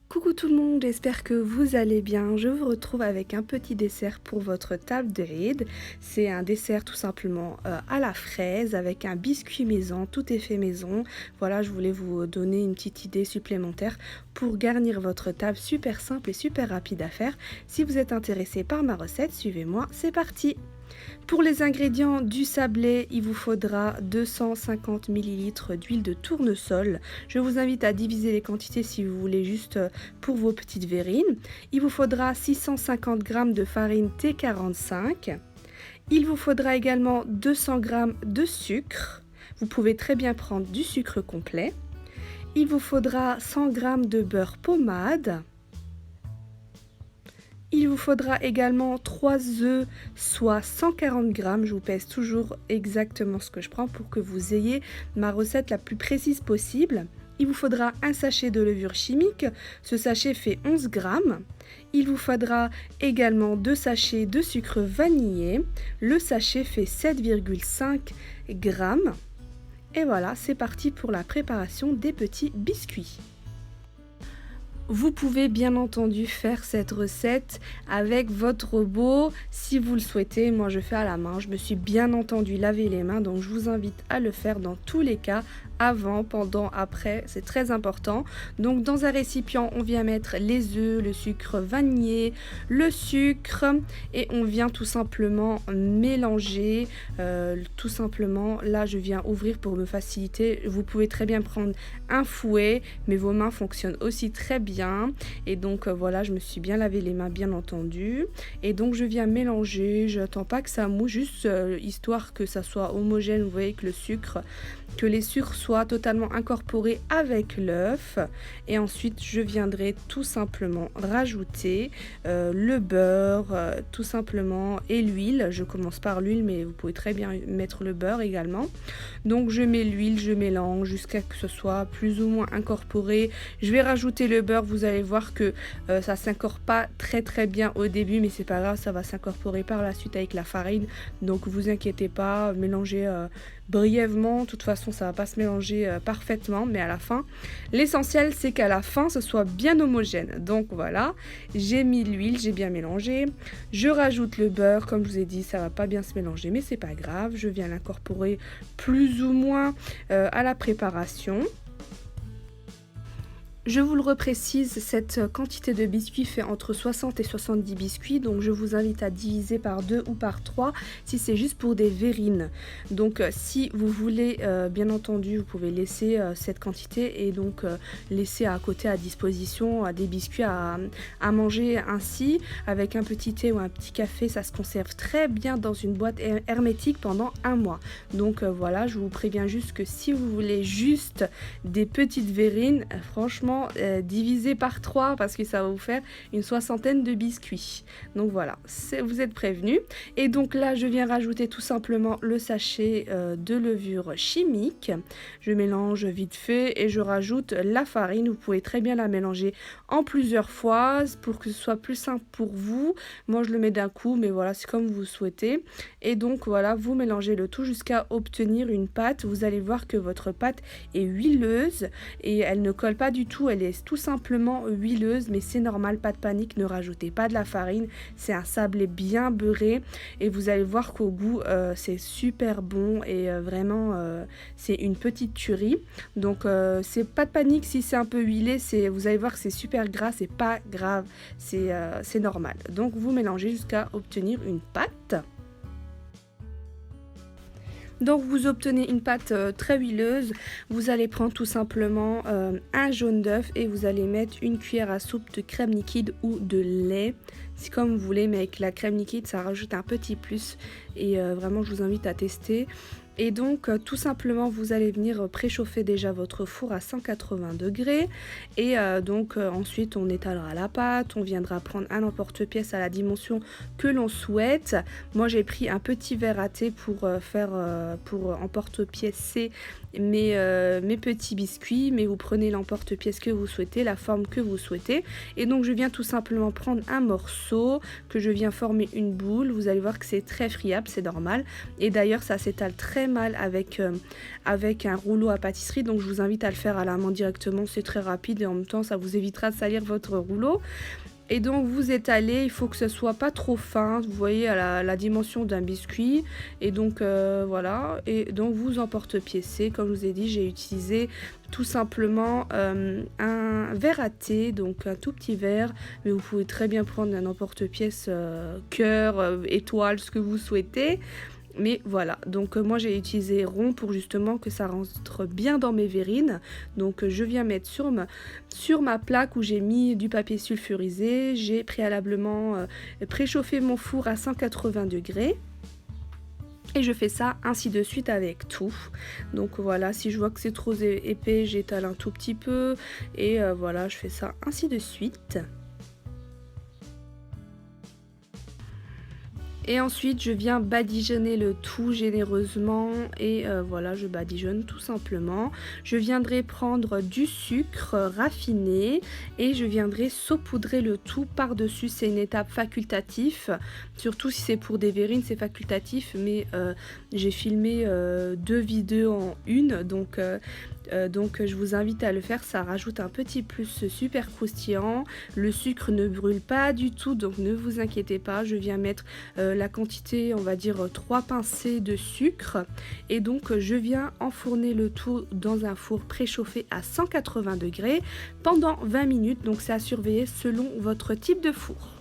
Coucou tout le monde, j'espère que vous allez bien. Je vous retrouve avec un petit dessert pour votre table de ride. C'est un dessert tout simplement à la fraise avec un biscuit maison, tout est fait maison. Voilà, je voulais vous donner une petite idée supplémentaire pour garnir votre table, super simple et super rapide à faire. Si vous êtes intéressé par ma recette, suivez-moi, c'est parti! Pour les ingrédients du sablé, il vous faudra 250 ml d'huile de tournesol. Je vous invite à diviser les quantités si vous voulez juste pour vos petites verrines. Il vous faudra 650 g de farine T45. Il vous faudra également 200 g de sucre. Vous pouvez très bien prendre du sucre complet. Il vous faudra 100 g de beurre pommade. Il vous faudra également 3 œufs, soit 140 g. Je vous pèse toujours exactement ce que je prends pour que vous ayez ma recette la plus précise possible. Il vous faudra un sachet de levure chimique. Ce sachet fait 11 g. Il vous faudra également 2 sachets de sucre vanillé. Le sachet fait 7,5 g. Et voilà, c'est parti pour la préparation des petits biscuits. Vous pouvez bien entendu faire cette recette avec votre robot si vous le souhaitez. Moi je fais à la main, je me suis bien entendu lavé les mains, donc je vous invite à le faire dans tous les cas, avant, pendant, après, c'est très important. Donc dans un récipient on vient mettre les œufs, le sucre vanillé, le sucre et on vient tout simplement mélanger. Tout simplement là je viens ouvrir pour me faciliter. Vous pouvez très bien prendre un fouet, mais vos mains fonctionnent aussi très bien. Et donc voilà, je me suis bien lavé les mains bien entendu. Et donc je viens mélanger, je n'attends pas que ça mousse, juste histoire que ça soit homogène. Vous voyez que les sucres soient totalement incorporés avec l'œuf. Et ensuite je viendrai tout simplement rajouter le beurre, tout simplement, et l'huile. Je commence par l'huile, mais vous pouvez très bien mettre le beurre également. Donc je mets l'huile, je mélange jusqu'à que ce soit plus ou moins incorporé. Je vais rajouter le beurre, vous allez voir que ça s'incorpore pas très bien au début, mais c'est pas grave, ça va s'incorporer par la suite avec la farine. Donc vous inquiétez pas, mélangez brièvement, de toute façon ça va pas se mélanger parfaitement, mais à la fin, l'essentiel c'est qu'à la fin ce soit bien homogène. Donc voilà, j'ai mis l'huile, j'ai bien mélangé, je rajoute le beurre, comme je vous ai dit ça va pas bien se mélanger, mais c'est pas grave, je viens l'incorporer plus ou moins à la préparation. Je vous le reprécise, cette quantité de biscuits fait entre 60 et 70 biscuits, donc je vous invite à diviser par 2 ou par 3 si c'est juste pour des verrines. Donc si vous voulez, bien entendu, vous pouvez laisser cette quantité et donc laisser à côté à disposition des biscuits à manger ainsi. Avec un petit thé ou un petit café, ça se conserve très bien dans une boîte hermétique pendant un mois. Donc voilà, je vous préviens juste que si vous voulez juste des petites verrines, franchement, divisé par 3 parce que ça va vous faire une soixantaine de biscuits. Donc voilà, vous êtes prévenus. Et donc là je viens rajouter tout simplement le sachet de levure chimique. Je mélange vite fait et je rajoute la farine. Vous pouvez très bien la mélanger en plusieurs fois pour que ce soit plus simple pour vous. Moi je le mets d'un coup, mais voilà, c'est comme vous souhaitez. Et donc voilà, vous mélangez le tout jusqu'à obtenir une pâte. Vous allez voir que votre pâte est huileuse et elle ne colle pas du tout. Elle est tout simplement huileuse, mais c'est normal, pas de panique, ne rajoutez pas de la farine. C'est un sablé bien beurré et vous allez voir qu'au goût c'est super bon et vraiment c'est une petite tuerie. Donc c'est pas de panique si c'est un peu huilé, vous allez voir que c'est super gras, c'est pas grave, c'est normal. Donc vous mélangez jusqu'à obtenir une pâte. Donc vous obtenez une pâte très huileuse. Vous allez prendre tout simplement un jaune d'œuf et vous allez mettre une cuillère à soupe de crème liquide ou de lait. C'est comme vous voulez, mais avec la crème liquide ça rajoute un petit plus et vraiment je vous invite à tester. Et donc tout simplement vous allez venir préchauffer déjà votre four à 180 degrés et donc ensuite on étalera la pâte, on viendra prendre un emporte-pièce à la dimension que l'on souhaite. Moi j'ai pris un petit verre à thé pour faire pour emporte-pièce mes petits biscuits, mais vous prenez l'emporte-pièce que vous souhaitez, la forme que vous souhaitez. Et donc je viens tout simplement prendre un morceau que je viens former une boule. Vous allez voir que c'est très friable, c'est normal, et d'ailleurs ça s'étale très très mal avec un rouleau à pâtisserie, donc je vous invite à le faire à la main directement, c'est très rapide et en même temps ça vous évitera de salir votre rouleau. Et donc vous étalez, il faut que ce soit pas trop fin, vous voyez à la dimension d'un biscuit. Et donc voilà, et donc vous emporte-piécez, comme je vous ai dit, j'ai utilisé tout simplement un verre à thé, donc un tout petit verre, mais vous pouvez très bien prendre un emporte-pièce cœur, étoile, ce que vous souhaitez. Mais voilà, donc moi j'ai utilisé rond pour justement que ça rentre bien dans mes verrines. Donc je viens mettre sur ma plaque où j'ai mis du papier sulfurisé. J'ai préalablement préchauffé mon four à 180 degrés. Et je fais ça ainsi de suite avec tout. Donc voilà, si je vois que c'est trop épais, j'étale un tout petit peu. Et voilà, je fais ça ainsi de suite. Et ensuite, je viens badigeonner le tout généreusement et voilà, je badigeonne tout simplement. Je viendrai prendre du sucre raffiné et je viendrai saupoudrer le tout par-dessus. C'est une étape facultative, surtout si c'est pour des verrines, c'est facultatif, mais j'ai filmé 2 vidéos en une, donc je vous invite à le faire, ça rajoute un petit plus super croustillant. Le sucre ne brûle pas du tout, donc ne vous inquiétez pas. Je viens mettre la quantité, on va dire 3 pincées de sucre, et donc je viens enfourner le tout dans un four préchauffé à 180 degrés pendant 20 minutes, donc c'est à surveiller selon votre type de four.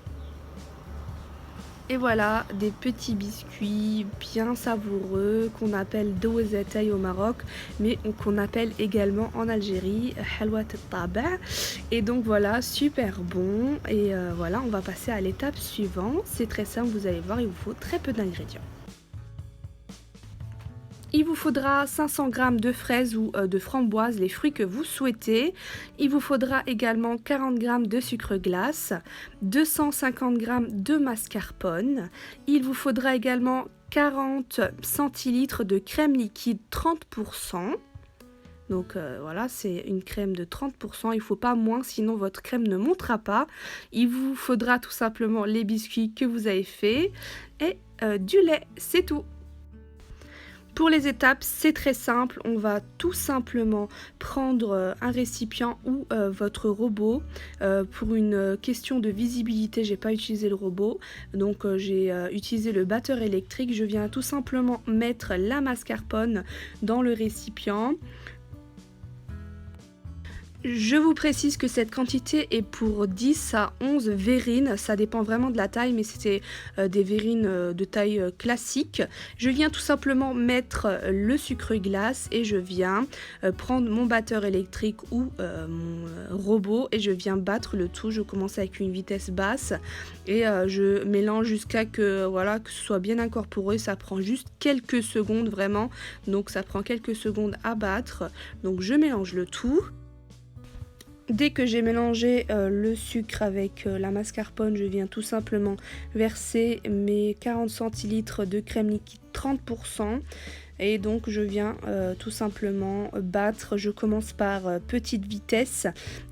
Et voilà, des petits biscuits bien savoureux qu'on appelle douezetaï au Maroc, mais qu'on appelle également en Algérie halwat al-taba. Et donc voilà, super bon. Et voilà, on va passer à l'étape suivante. C'est très simple, vous allez voir, il vous faut très peu d'ingrédients. Il vous faudra 500 g de fraises ou de framboises, les fruits que vous souhaitez. Il vous faudra également 40 g de sucre glace, 250 g de mascarpone. Il vous faudra également 40 centilitres de crème liquide 30%. Donc voilà, c'est une crème de 30%, il ne faut pas moins, sinon votre crème ne montera pas. Il vous faudra tout simplement les biscuits que vous avez faits et du lait, c'est tout. Pour les étapes, c'est très simple, on va tout simplement prendre un récipient ou votre robot. Pour une question de visibilité, j'ai pas utilisé le robot, donc j'ai utilisé le batteur électrique. Je viens tout simplement mettre la mascarpone dans le récipient. Je vous précise que cette quantité est pour 10 à 11 verrines, ça dépend vraiment de la taille, mais c'était des verrines de taille classique. Je viens tout simplement mettre le sucre glace et je viens prendre mon batteur électrique ou mon robot et je viens battre le tout. Je commence avec une vitesse basse et je mélange jusqu'à que, voilà, que ce soit bien incorporé. Ça prend juste quelques secondes vraiment, donc ça prend quelques secondes à battre. Donc je mélange le tout. Dès que j'ai mélangé le sucre avec la mascarpone, je viens tout simplement verser mes 40 centilitres de crème liquide 30%. Et donc je viens tout simplement battre. Je commence par petite vitesse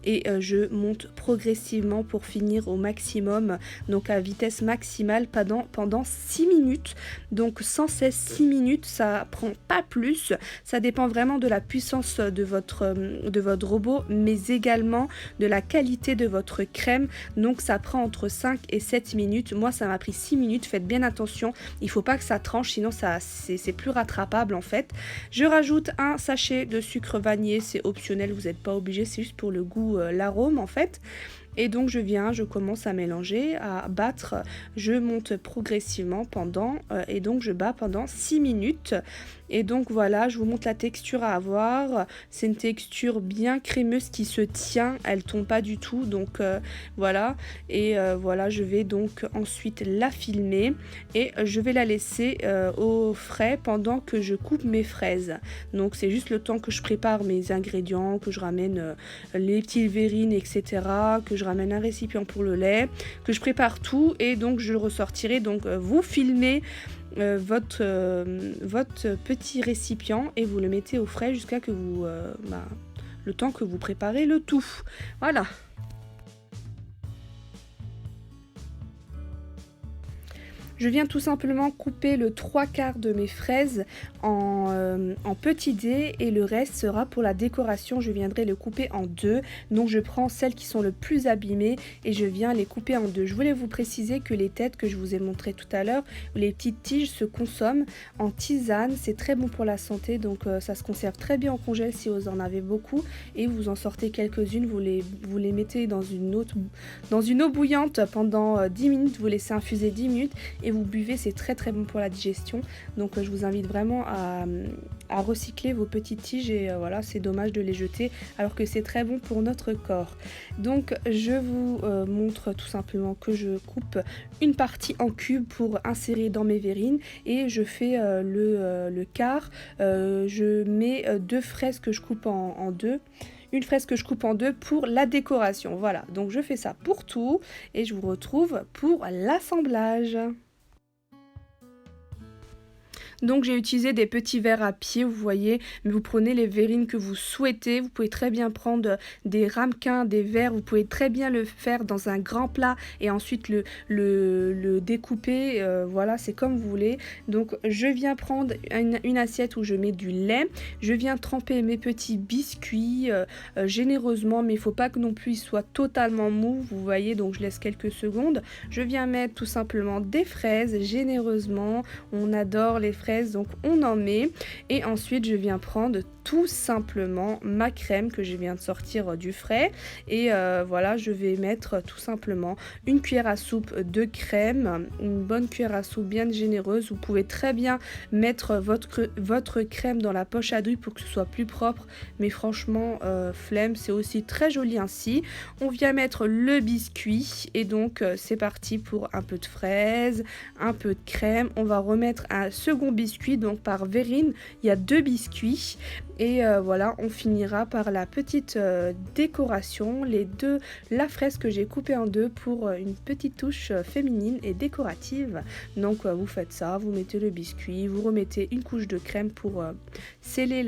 et je monte progressivement pour finir au maximum, donc à vitesse maximale pendant 6 minutes. Donc sans cesse 6 minutes, ça prend pas plus. Ça dépend vraiment de la puissance de votre robot, mais également de la qualité de votre crème. Donc ça prend entre 5 et 7 minutes. Moi ça m'a pris 6 minutes, faites bien attention. Il ne faut pas que ça tranche, sinon c'est plus rattrapable en fait. Je rajoute un sachet de sucre vanillé, c'est optionnel, vous n'êtes pas obligé, c'est juste pour le goût, l'arôme en fait. Et donc je commence à mélanger, à battre, je monte progressivement et donc je bats pendant 6 minutes. Et donc voilà, je vous montre la texture à avoir. C'est une texture bien crémeuse qui se tient, elle tombe pas du tout. Donc voilà, et voilà, je vais donc ensuite la filmer et je vais la laisser au frais pendant que je coupe mes fraises. Donc c'est juste le temps que je prépare mes ingrédients, que je ramène les petites verrines, etc., que je ramène un récipient pour le lait, que je prépare tout et donc je le ressortirai. Donc vous filmez votre petit récipient et vous le mettez au frais jusqu'à que le temps que vous préparez le tout. Voilà. Je viens tout simplement couper le 3/4 de mes fraises en petits dés et le reste sera pour la décoration. Je viendrai le couper en deux. Donc je prends celles qui sont le plus abîmées et je viens les couper en deux. Je voulais vous préciser que les têtes que je vous ai montrées tout à l'heure, les petites tiges se consomment en tisane. C'est très bon pour la santé, donc ça se conserve très bien en congèle si vous en avez beaucoup et vous en sortez quelques-unes. Vous les mettez dans une eau bouillante pendant 10 minutes. Vous laissez infuser 10 minutes et vous buvez, c'est très très bon pour la digestion. Donc je vous invite vraiment à recycler vos petites tiges et voilà, c'est dommage de les jeter alors que c'est très bon pour notre corps. Donc je vous montre tout simplement que je coupe une partie en cubes pour insérer dans mes verrines et je fais le quart. Je mets deux fraises que je coupe en deux. Une fraise que je coupe en deux pour la décoration. Voilà, donc je fais ça pour tout et je vous retrouve pour l'assemblage. Donc j'ai utilisé des petits verres à pied, vous voyez, mais vous prenez les verrines que vous souhaitez. Vous pouvez très bien prendre des ramequins, des verres, vous pouvez très bien le faire dans un grand plat et ensuite le découper, voilà, c'est comme vous voulez. Donc je viens prendre une assiette où je mets du lait, je viens tremper mes petits biscuits généreusement, mais il ne faut pas que non plus ils soient totalement mous, vous voyez, donc je laisse quelques secondes. Je viens mettre tout simplement des fraises généreusement, on adore les fraises, donc on en met et ensuite je viens prendre tout simplement ma crème que je viens de sortir du frais et voilà, je vais mettre tout simplement une cuillère à soupe de crème, une bonne cuillère à soupe bien généreuse. Vous pouvez très bien mettre votre crème dans la poche à douille pour que ce soit plus propre, mais franchement flemme, c'est aussi très joli ainsi. On vient mettre le biscuit et donc c'est parti pour un peu de fraise, un peu de crème. On va remettre un second biscuit, donc par verrine il y a 2 biscuits et voilà, on finira par la petite décoration, la fraise que j'ai coupée en deux pour une petite touche féminine et décorative. Donc vous faites ça, vous mettez le biscuit, vous remettez une couche de crème pour sceller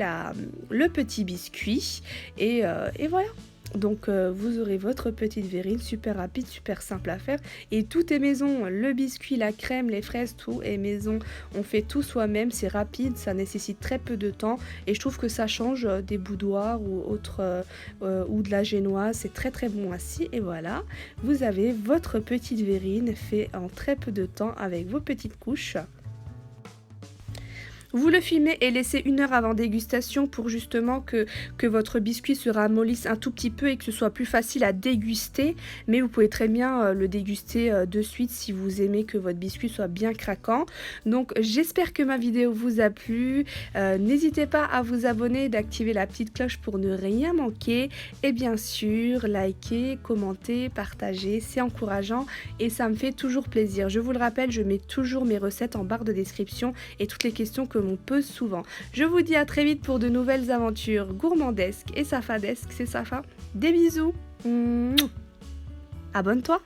le petit biscuit et voilà. Donc vous aurez votre petite verrine, super rapide, super simple à faire et tout est maison, le biscuit, la crème, les fraises, tout est maison, on fait tout soi-même, c'est rapide, ça nécessite très peu de temps et je trouve que ça change des boudoirs ou autre ou de la génoise, c'est très très bon ainsi et voilà, vous avez votre petite verrine fait en très peu de temps avec vos petites couches. Vous le filmez et laissez 1 heure avant dégustation pour justement que votre biscuit se ramollisse un tout petit peu et que ce soit plus facile à déguster. Mais vous pouvez très bien le déguster de suite si vous aimez que votre biscuit soit bien craquant. Donc j'espère que ma vidéo vous a plu. N'hésitez pas à vous abonner et d'activer la petite cloche pour ne rien manquer. Et bien sûr, likez, commentez, partagez, c'est encourageant et ça me fait toujours plaisir. Je vous le rappelle, je mets toujours mes recettes en barre de description et toutes les questions que l'on pose souvent. Je vous dis à très vite pour de nouvelles aventures gourmandesques et safadesques, c'est Safa. Des bisous. Abonne-toi.